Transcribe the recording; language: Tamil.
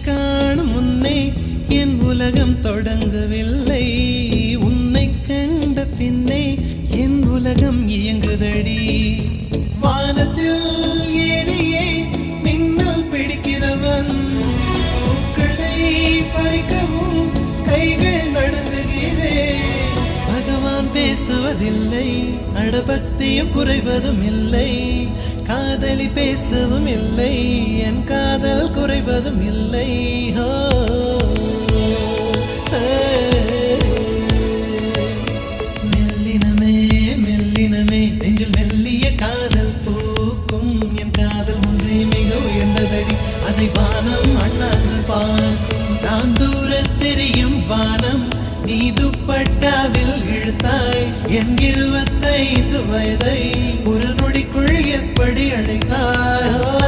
காணும் முன்னே என் உலகம் தொடங்கவில்லை. உன்னை கண்ட பின்னே என் உலகம் இயங்குதடி. வானத்தில் ஏறியே மின்னல் பிடிக்கிறவன் பூக்களை பறிக்கவும் கைகள் நடுங்குகிறேன். பகவான் பேசுவதில்லை, அடபக்தியும் குறைவதும் இல்லை. காதலி பேசவும் இல்லை, என் காதல் குறைவதும் இல்லை. மெல்லினமே மெல்லினமே நெஞ்சில் மெல்லிய காதல் பூக்கும். என் காதல் ஒன்றே மிக உயர்ந்ததடி, அதை வானம் அண்ணாந்து பார்க்கும். நான் தூர தெரியும் வானம், நீ துப்பட்டாவில் இழுத்தாய். என் 25 வயதை ஒரு நொடிக்குள் எப்படி அழைத்தாய்?